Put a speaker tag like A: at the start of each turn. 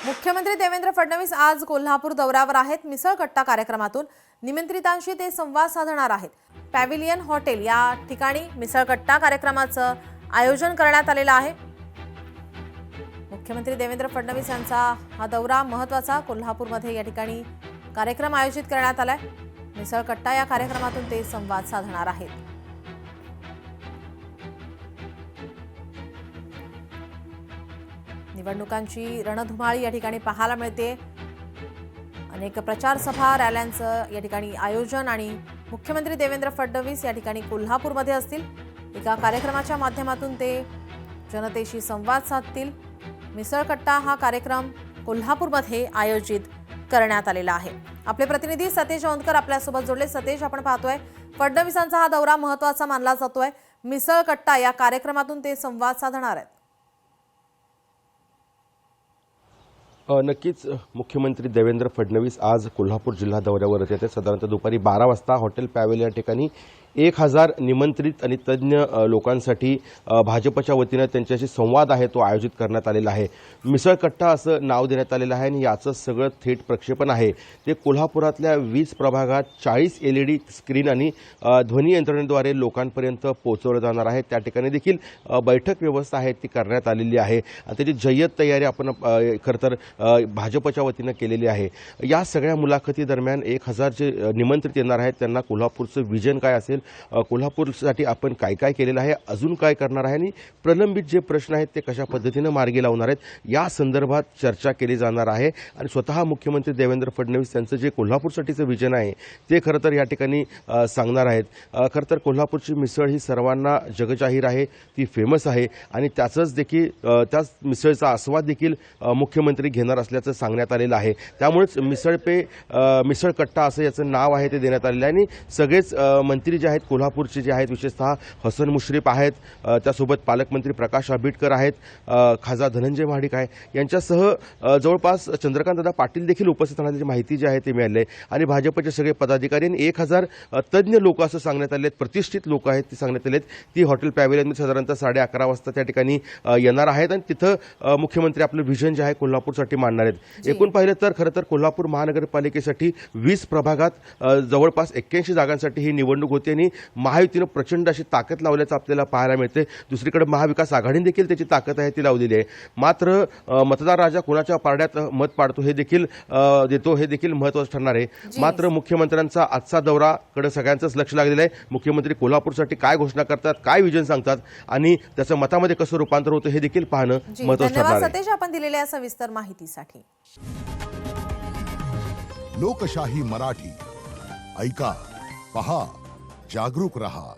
A: मुख्यमंत्री देवेंद्र फडणवीस आज कोल्हापूर दौऱ्यावर आहेत। मिसळ कट्टा कार्यक्रमातून निमंत्रितांशी ते संवाद साधणार आहेत। पॅव्हिलियन हॉटेल या ठिकाणी मिसळ कट्टा कार्यक्रमाचं आयोजन करण्यात आलेलं आहे। मुख्यमंत्री देवेंद्र फडणवीस यांचा हा दौरा महत्त्वाचा कोल्हापूरमध्ये या ठिकाणी कार्यक्रम आयोजित करण्यात आलाय। मिसळ कट्टा या कार्यक्रमातून ते संवाद साधणार आहेत। निवडणुकांची रणधुमाळी या ठिकाणी पाहायला मिळते। अनेक प्रचार सभा रॅल्यांचं या ठिकाणी आयोजन आणि मुख्यमंत्री देवेंद्र फडणवीस या ठिकाणी कोल्हापूरमध्ये असतील। एका कार्यक्रमाच्या माध्यमातून ते जनतेशी संवाद साधतील। मिसळ कट्टा हा कार्यक्रम कोल्हापूरमध्ये आयोजित करण्यात आलेला आहे। आपले प्रतिनिधी सतेज औंधकर आपल्यासोबत जोडले। सतेज, आपण पाहतोय फडणवीसांचा हा दौरा महत्त्वाचा मानला जातोय। मिसळ कट्टा या कार्यक्रमातून ते संवाद साधणार आहेत।
B: नक्कीच मुख्यमंत्री देवेंद्र फडणवीस आज कोल्हापूर जिल्हा दौऱ्यावर येते। साधारणतः दुपारी 12 वाजता हॉटेल पॅव्हिलियन या ठिकाणी 1000 निमंत्रित आणि तज्ज्ञ लोकांसाठी भाजपच्या वतीने त्यांच्याशी संवाद आहे तो आयोजित करण्यात आलेला आहे। मिसळ कट्टा असं नाव देण्यात आलेलं आहे आणि याचं सगळं थेट प्रक्षेपण आहे ते कोल्हापुरातल्या 20 प्रभागात 40 LED स्क्रीन आणि ध्वनी यंत्रणेद्वारे लोकांपर्यंत पोहोचवलं जाणार आहे। त्या ठिकाणी देखील बैठक व्यवस्था आहे ती करण्यात आलेली आहे आणि त्याची जय्यत तयारी आपण खरं तर भाजपच्या वतीने केलेली आहे। या सगळ्या मुलाखती दरम्यान 1000 जे निमंत्रित येणार आहेत त्यांना कोल्हापूरचं विजन काय असेल, कोल्हापूरसाठी आपण काय काय केलेलं आहे, अजून काय करणार आहे आणि प्रलंबित जे प्रश्न आहेत ते कशा पद्धतीने मार्गी लावणार आहेत या संदर्भात चर्चा केली जाणार आहे। आणि स्वतः मुख्यमंत्री देवेंद्र फडणवीस यांचं जे कोल्हापूरसाठीचं विजन आहे ते खरं तर या ठिकाणी सांगणार आहेत। खरं तर कोल्हापूरची मिसळ ही सर्वांना जगजाहीर आहे, ती फेमस आहे आणि त्याच त्याच मिसळचा आस्वाद देखील मुख्यमंत्री घेणार असल्याचं सांगण्यात आलेलं आहे। त्यामुळेच मिसळ कट्टा असं याचं नाव आहे ते देण्यात आलेलं आहे आणि सगळेच मंत्री जे आहेत कोल्हापूरचे जे आहेत, विशेषतः हसन मुश्रीफ आहेत, त्यासोबत पालकमंत्री प्रकाश आंबेडकर आहेत, खासदार धनंजय महाडिक आहे, यांच्यासह जवळपास चंद्रकांतदादा पाटील देखील उपस्थित राहण्याची माहिती जी आहे ते मिळाली आहे। आणि भाजपचे सगळे पदाधिकारी आणि 1000 तज्ज्ञ लोक असं सांगण्यात आले आहेत, प्रतिष्ठित लोक आहेत ती सांगण्यात आले आहेत। ती हॉटेल पॅव्हिलियनमध्ये साधारणतः 11:30 वाजता त्या ठिकाणी येणार आहेत आणि तिथं मुख्यमंत्री आपलं विजन जे आहे कोल्हापूरसाठी मांडणार आहेत। एकूण पाहिलं तर खरं तर कोल्हापूर महानगरपालिकेसाठी 20 प्रभागात जवळपास 81 जागांसाठी ही निवडणूक होती आणि महायुतीनं प्रचंड अशी ताकद लावल्याचं आपल्याला पाहायला मिळते। दुसरीकडे महाविकास आघाडीने देखील त्याची ताकद आहे ती लावलेली आहे। मात्र मतदार राजा कोणाच्या पारड्यात मत पाडतो हे देखील महत्त्वाचं ठरणार आहे। मात्र मुख्यमंत्र्यांचा आजचा दौराकडे सगळ्यांचंच लक्ष लागलेलं आहे। मुख्यमंत्री कोल्हापूरसाठी काय घोषणा करतात, काय विजन सांगतात आणि त्याचं मतामध्ये कसं रूपांतर होतं हे देखील पाहणं महत्त्वाचं ठरणार आहे।
A: सतेज, आपण दिलेल्या सविस्तर माहितीसाठी।
C: लोकशाही मराठी ऐका, पहा, जागरूक रहा।